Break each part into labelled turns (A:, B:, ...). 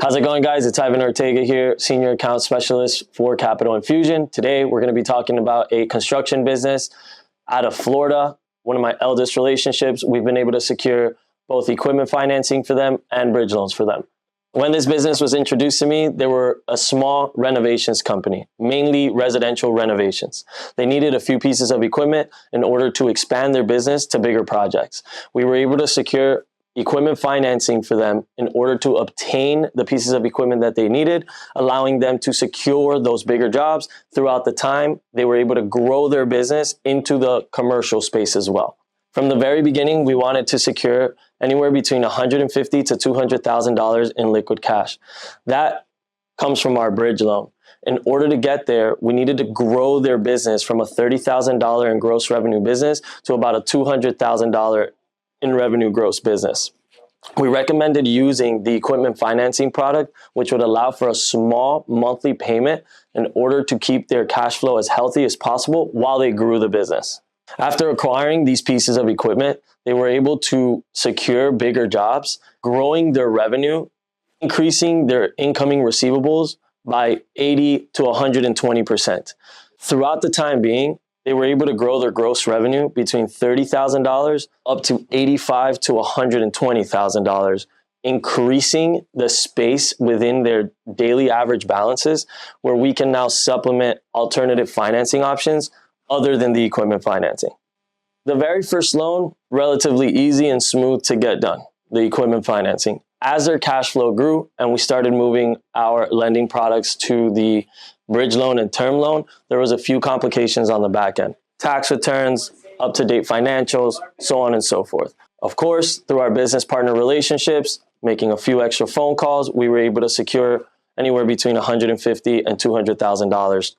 A: How's it going, guys? It's Ivan Ortega here, Senior Account Specialist for Capital Infusion. Today, we're going to be talking about a construction business out of Florida, one of my eldest relationships. We've been able to secure both equipment financing for them and bridge loans for them. When this business was introduced to me, they were a small renovations company, mainly residential renovations. They needed a few pieces of equipment in order to expand their business to bigger projects. We were able to secure equipment financing for them in order to obtain the pieces of equipment that they needed, allowing them to secure those bigger jobs. Throughout the time, they were able to grow their business into the commercial space as well. From the very beginning, we wanted to secure anywhere between $150,000 to $200,000 in liquid cash. That comes from our bridge loan. In order to get there, we needed to grow their business from a $30,000 in gross revenue business to about a $200,000 in revenue gross business. We recommended using the equipment financing product, which would allow for a small monthly payment in order to keep their cash flow as healthy as possible while they grew the business. After acquiring these pieces of equipment, they were able to secure bigger jobs, growing their revenue, increasing their incoming receivables by 80 to 120%. Throughout the time being, they were able to grow their gross revenue between $30,000 up to $85,000 to $120,000, increasing the space within their daily average balances, where we can now supplement alternative financing options other than the equipment financing. The very first loan, relatively easy and smooth to get done, the equipment financing. As their cash flow grew and we started moving our lending products to the bridge loan and term loan, there was a few complications on the back end. Tax returns, up-to-date financials, so on and so forth. Of course, through our business partner relationships, making a few extra phone calls, we were able to secure anywhere between $150,000 and $200,000.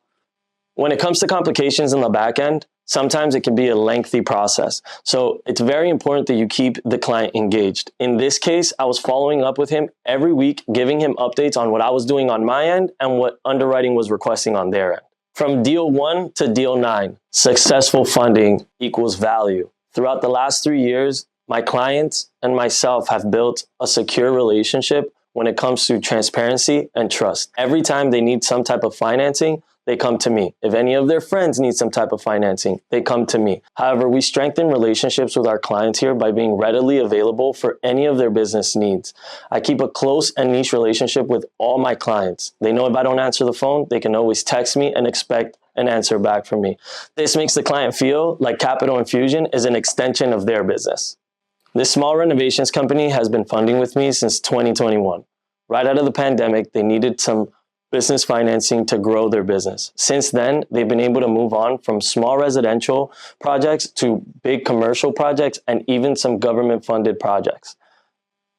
A: When it comes to complications in the back end, sometimes it can be a lengthy process. So it's very important that you keep the client engaged. In this case, I was following up with him every week, giving him updates on what I was doing on my end and what underwriting was requesting on their end. From deal 1 to deal 9, successful funding equals value. Throughout the last 3 years, my clients and myself have built a secure relationship when it comes to transparency and trust. Every time they need some type of financing, they come to me. If any of their friends need some type of financing, they come to me. However, we strengthen relationships with our clients here by being readily available for any of their business needs. I keep a close and niche relationship with all my clients. They know if I don't answer the phone, they can always text me and expect an answer back from me. This makes the client feel like Capital Infusion is an extension of their business. This small renovations company has been funding with me since 2021. Right out of the pandemic, they needed some business financing to grow their business. Since then, they've been able to move on from small residential projects to big commercial projects and even some government funded projects.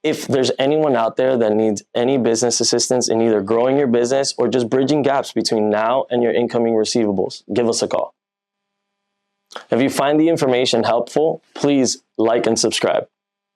A: If there's anyone out there that needs any business assistance in either growing your business or just bridging gaps between now and your incoming receivables, give us a call. If you find the information helpful, please like and subscribe.